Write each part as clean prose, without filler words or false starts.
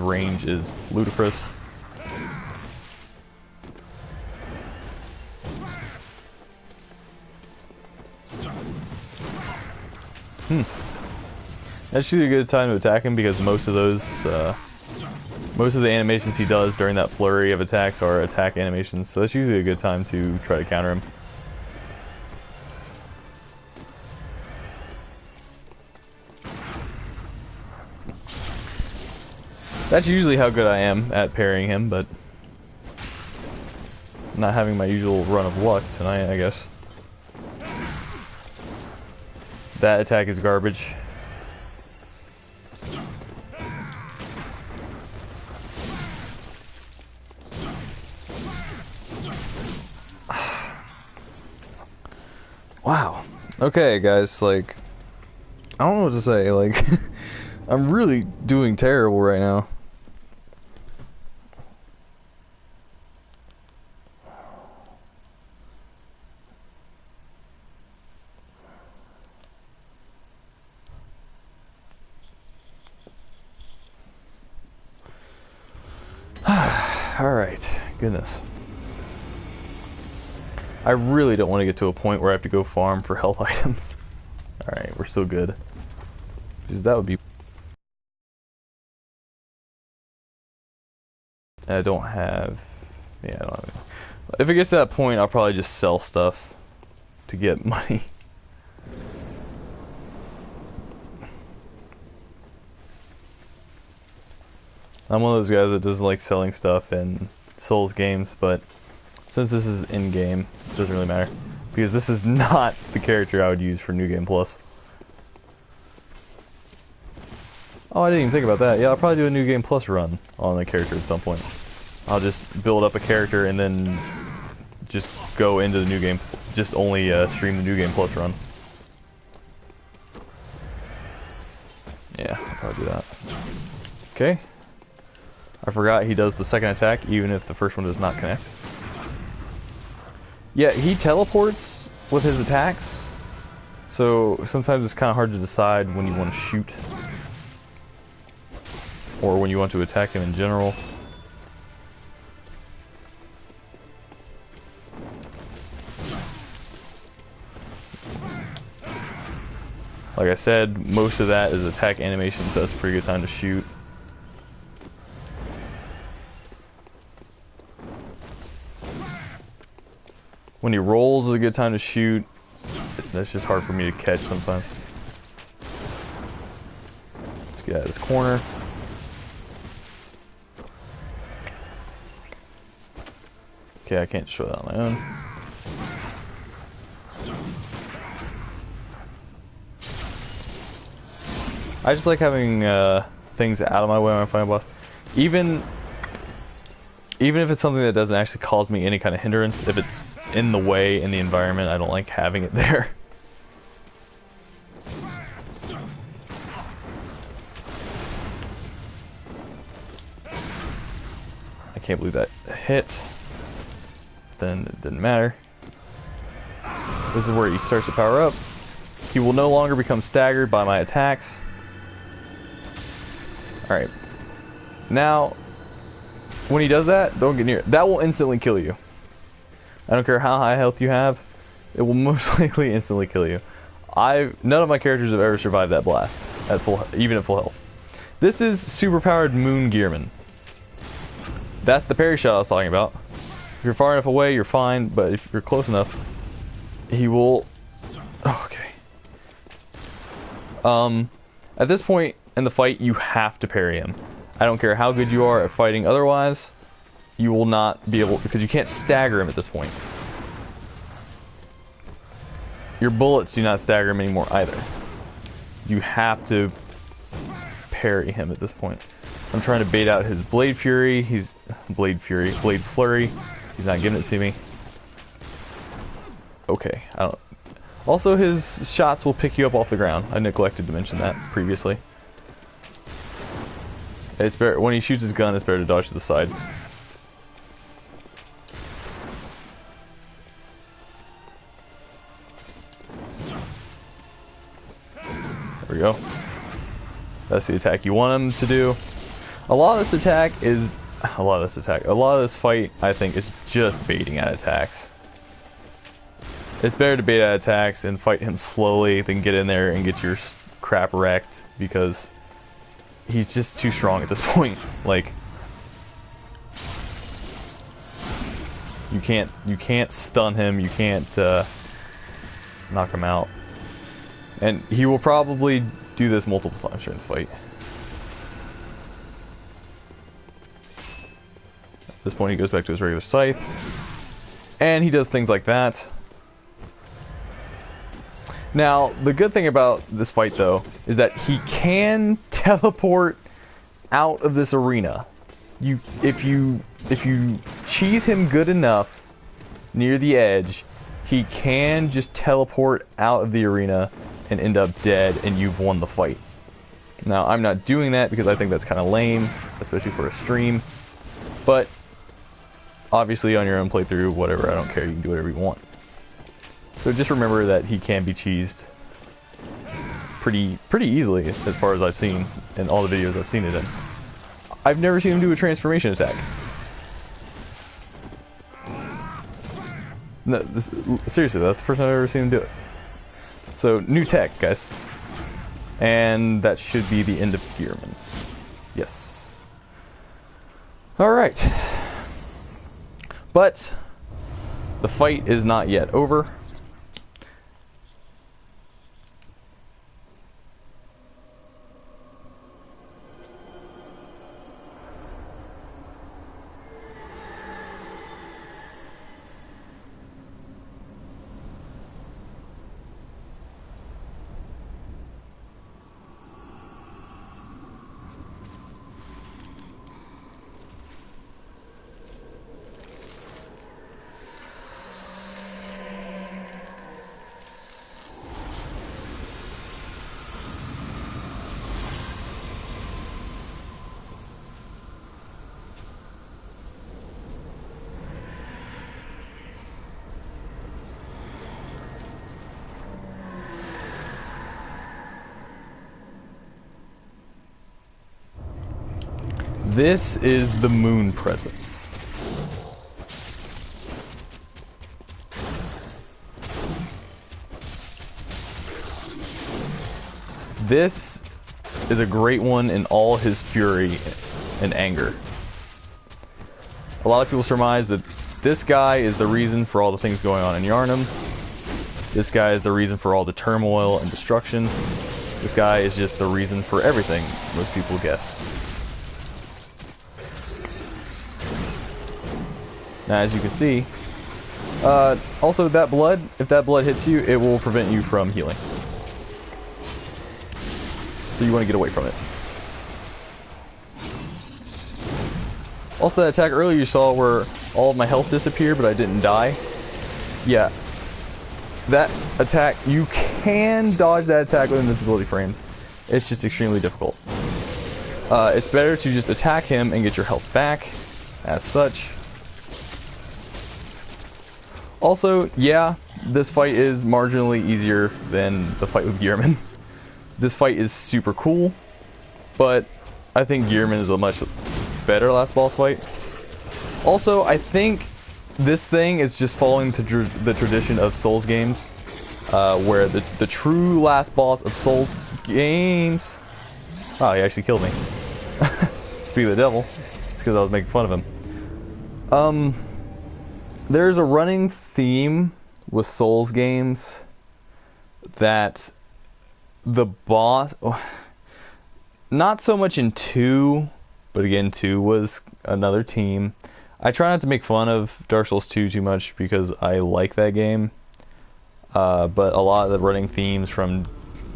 range is ludicrous. That's usually a good time to attack him because most of those, most of the animations he does during that flurry of attacks are attack animations, so that's usually a good time to try to counter him. That's usually how good I am at parrying him, but not having my usual run of luck tonight, I guess. That attack is garbage. Wow. Okay, guys, like, I don't know what to say, like, I'm really doing terrible right now. Alright, goodness. I really don't want to get to a point where I have to go farm for health items. Alright, we're still good. Because that would be... I don't have... Yeah, I don't have any. If it gets to that point, I'll probably just sell stuff to get money. I'm one of those guys that doesn't like selling stuff in Souls games, but since this is in-game, it doesn't really matter. Because this is not the character I would use for New Game Plus. Oh, I didn't even think about that. Yeah, I'll probably do a New Game Plus run on the character at some point. I'll just build up a character and then just go into the New Game, just only stream the New Game Plus run. Yeah, I'll probably do that. Okay. I forgot he does the second attack even if the first one does not connect. Yeah, he teleports with his attacks, so sometimes it's kind of hard to decide when you want to shoot or when you want to attack him in general. Like I said, most of that is attack animation, so that's a pretty good time to shoot. When he rolls is a good time to shoot. That's just hard for me to catch sometimes. Let's get out of this corner. Okay, I can't show that on my own. I just like having things out of my way when I'm fighting a boss. Even if it's something that doesn't actually cause me any kind of hindrance, if it's in the way in the environment, I don't like having it there. I can't believe that hit. Then it didn't matter. This is where he starts to power up. He will no longer become staggered by my attacks. Alright. Now, when he does that, don't get near it. That will instantly kill you. I don't care how high health you have, it will most likely instantly kill you. None of my characters have ever survived that blast, even at full health. This is super-powered Moon Gearman. That's the parry shot I was talking about. If you're far enough away, you're fine, but if you're close enough, he will... Oh, okay. At this point in the fight, you have to parry him. I don't care how good you are at fighting otherwise, you will not be able, because you can't stagger him at this point. Your bullets do not stagger him anymore either. You have to parry him at this point. I'm trying to bait out his Blade Flurry. He's not giving it to me. Okay, I don't. Also, his shots will pick you up off the ground. I neglected to mention that previously. It's better when he shoots his gun. It's better to dodge to the side. There we go. That's the attack you want him to do. A lot of this attack is... A lot of this fight, I think, is just baiting out attacks. It's better to bait out attacks and fight him slowly than get in there and get your crap wrecked, because he's just too strong at this point. Like, you can't stun him, you can't knock him out. And he will probably do this multiple times during the fight. At this point he goes back to his regular scythe. And he does things like that. Now, the good thing about this fight, though, is that he can teleport out of this arena. If you cheese him good enough near the edge, he can just teleport out of the arena and end up dead, and you've won the fight. Now, I'm not doing that because I think that's kind of lame, especially for a stream. But obviously, on your own playthrough, whatever, I don't care. You can do whatever you want. So just remember that he can be cheesed pretty easily, as far as I've seen in all the videos I've seen it in. I've never seen him do a transformation attack. No, seriously, that's the first time I've ever seen him do it. So, new tech, guys. And that should be the end of Gearman. Yes. Alright. But the fight is not yet over. This is the moon presence. This is a great one in all his fury and anger. A lot of people surmise that this guy is the reason for all the things going on in Yharnam. This guy is the reason for all the turmoil and destruction. This guy is just the reason for everything, most people guess. Now, as you can see, also that blood, if that blood hits you, it will prevent you from healing. So you want to get away from it. Also, that attack earlier you saw where all of my health disappeared, but I didn't die. Yeah. That attack, you can dodge that attack with invincibility frames. It's just extremely difficult. It's better to just attack him and get your health back, as such. Also, yeah, this fight is marginally easier than the fight with Gearman. This fight is super cool, but I think Gearman is a much better last boss fight. Also, I think this thing is just following the tradition of Souls games, where the true last boss of Souls games... Oh, he actually killed me. Speaking of the devil, it's because I was making fun of him. There's a running theme with Souls games that the boss... Not so much in 2, but again, 2 was another team. I try not to make fun of Dark Souls 2 too much because I like that game. But a lot of the running themes from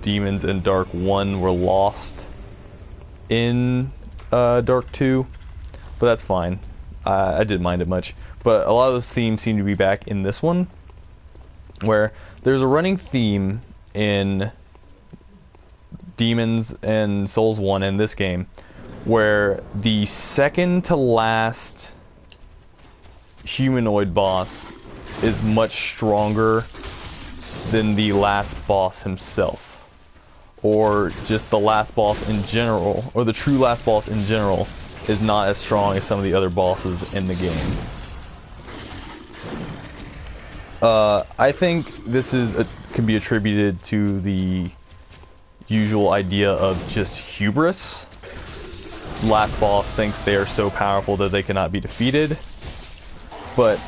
Demons and Dark 1 were lost in Dark 2. But that's fine. I didn't mind it much. But a lot of those themes seem to be back in this one, where there's a running theme in Demons and Souls 1 in this game, where the second to last humanoid boss is much stronger than the last boss himself. or just the last boss in general, or the true last boss in general, is not as strong as some of the other bosses in the game. I think this can be attributed to the usual idea of just hubris. Last boss thinks they are so powerful that they cannot be defeated. But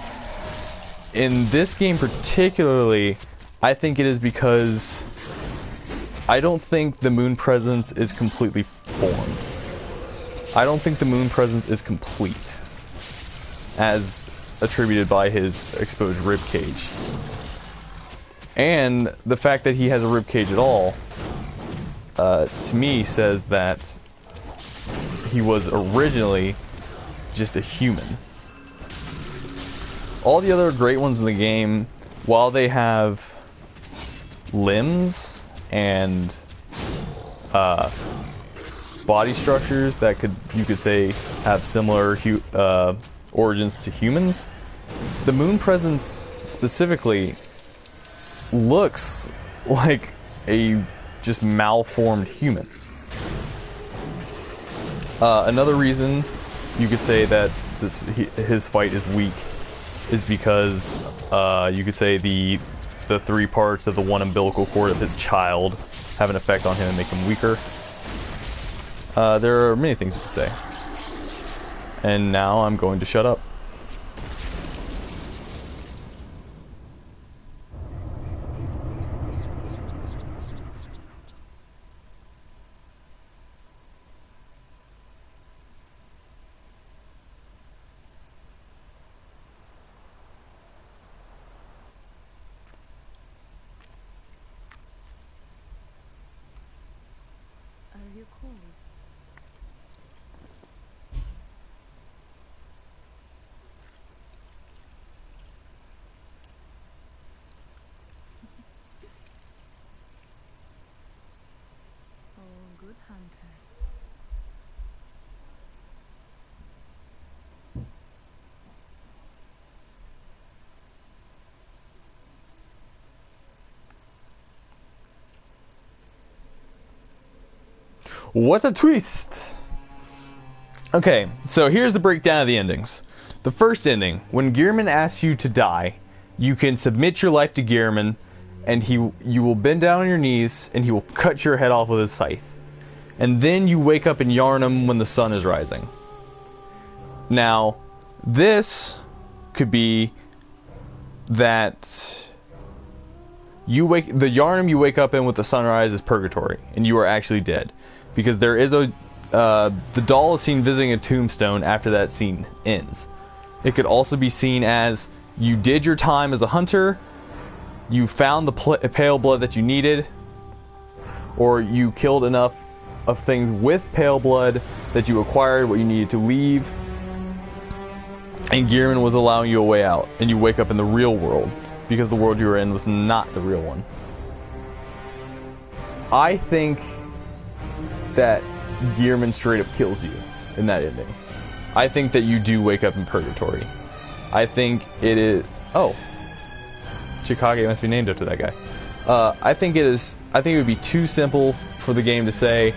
in this game particularly, I think it is because I don't think the moon presence is completely formed. I don't think the moon presence is complete, as attributed by his exposed ribcage. And the fact that he has a ribcage at all, to me, says that he was originally just a human. All the other great ones in the game, while they have limbs and body structures that you could say have similar origins to humans, the moon presence specifically looks like a just malformed human. Another reason you could say that his fight is weak is because you could say the 3 parts of the one umbilical cord of his child have an effect on him and make him weaker. There are many things you could say. And now I'm going to shut up. Are you cold? Oh, good hunter. What a twist! Okay, so here's the breakdown of the endings. The first ending, when Gearman asks you to die, you can submit your life to Gearman, and you will bend down on your knees, and he will cut your head off with his scythe. And then you wake up in Yharnam when the sun is rising. Now, this could be that the Yharnam you wake up in with the sunrise is purgatory, and you are actually dead. Because there is the doll is seen visiting a tombstone after that scene ends. It could also be seen as you did your time as a hunter, you found the pale blood that you needed, or you killed enough of things with pale blood that you acquired what you needed to leave, and Gearman was allowing you a way out, and you wake up in the real world, because the world you were in was not the real one. I think that Gearman straight up kills you in that ending. I think that you do wake up in purgatory. I think it is... Oh. Chikage must be named after that guy. I think it would be too simple for the game to say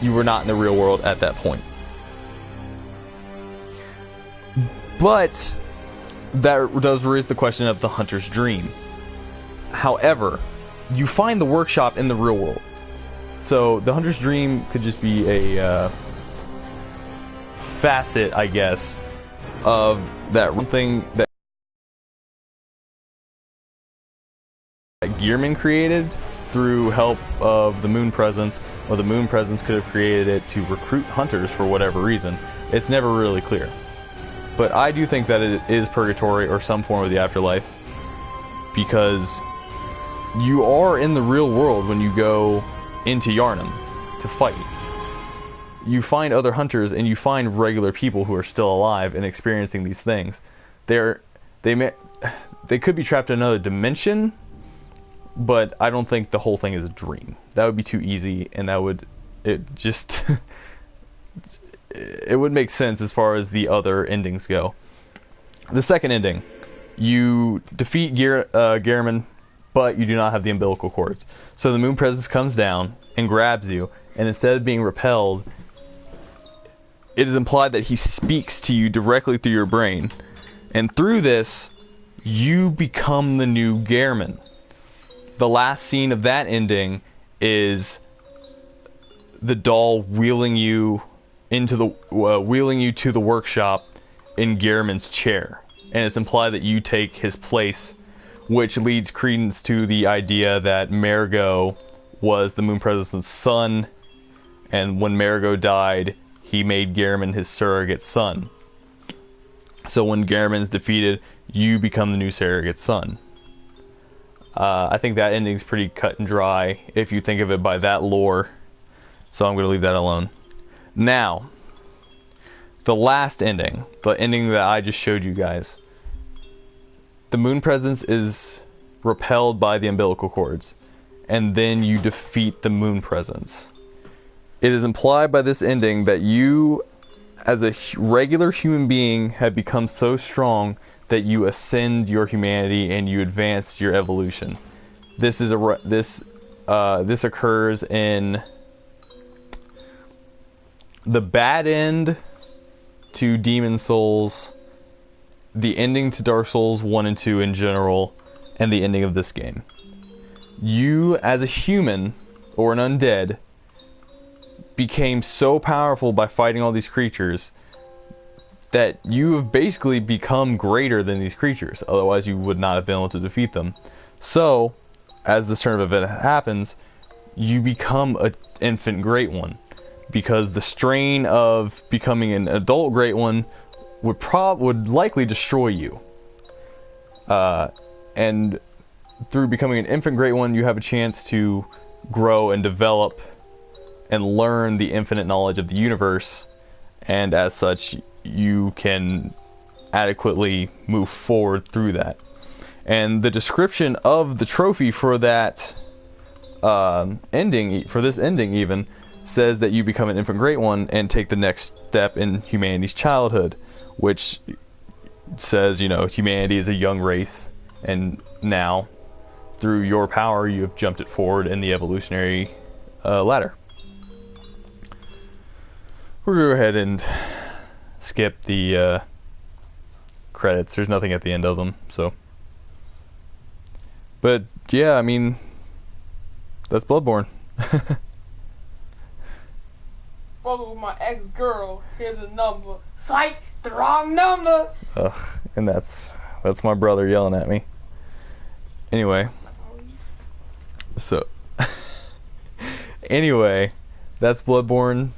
you were not in the real world at that point. But that does raise the question of the hunter's dream. However, you find the workshop in the real world. So the hunter's dream could just be a facet, I guess, of that one thing that Gearman created through help of the moon presence, or the moon presence could have created it to recruit hunters for whatever reason. It's never really clear. But I do think that it is purgatory or some form of the afterlife, because you are in the real world when you go into Yharnam to fight. You find other hunters and you find regular people who are still alive and experiencing these things. They could be trapped in another dimension, but I don't think the whole thing is a dream. That would be too easy, and it would make sense as far as the other endings go. The second ending, you defeat Gearman, but you do not have the umbilical cords. So the moon presence comes down and grabs you, and instead of being repelled, it is implied that he speaks to you directly through your brain. And through this, you become the new Gehrman. The last scene of that ending is the doll wheeling you to the workshop in Gehrman's chair, and it's implied that you take his place, which leads credence to the idea that Marigot was the Moon President's son, and when Marigot died, he made Gehrman his surrogate son. So when Gehrman's defeated, you become the new surrogate son. I think that ending's pretty cut and dry if you think of it by that lore, so I'm going to leave that alone. Now, the last ending, the ending that I just showed you guys. The Moon Presence is repelled by the umbilical cords, and then you defeat the Moon Presence. It is implied by this ending that you, as a regular human being, have become so strong that you ascend your humanity and you advance your evolution. This is this occurs in the bad end to Demon Souls, the ending to Dark Souls 1 and 2 in general, and the ending of this game. You, as a human or an undead, became so powerful by fighting all these creatures that you have basically become greater than these creatures. Otherwise, you would not have been able to defeat them. So, as this turn of event happens, you become an infant Great One, because the strain of becoming an adult Great One would likely destroy you. And through becoming an infant Great One, you have a chance to grow and develop and learn the infinite knowledge of the universe, and as such, you can adequately move forward through that. And the description of the trophy for that ending, for this ending even, says that you become an infant Great One and take the next step in humanity's childhood, which says, you know, humanity is a young race, and now, through your power, you have jumped it forward in the evolutionary ladder. We'll go ahead and skip the credits. There's nothing at the end of them, so. But yeah, I mean, that's Bloodborne. Brother with my ex-girl. Here's a number. Psych! It's the wrong number! Ugh, and that's my brother yelling at me. Anyway. So. Anyway, that's Bloodborne.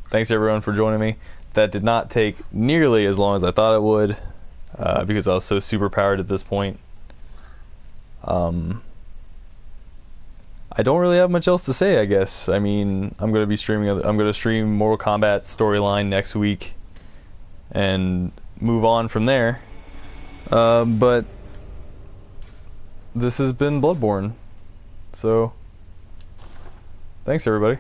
Thanks everyone for joining me. That did not take nearly as long as I thought it would, because I was so super powered at this point. I don't really have much else to say, I guess. I mean, I'm going to stream Mortal Kombat storyline next week and move on from there. But this has been Bloodborne. So, thanks everybody.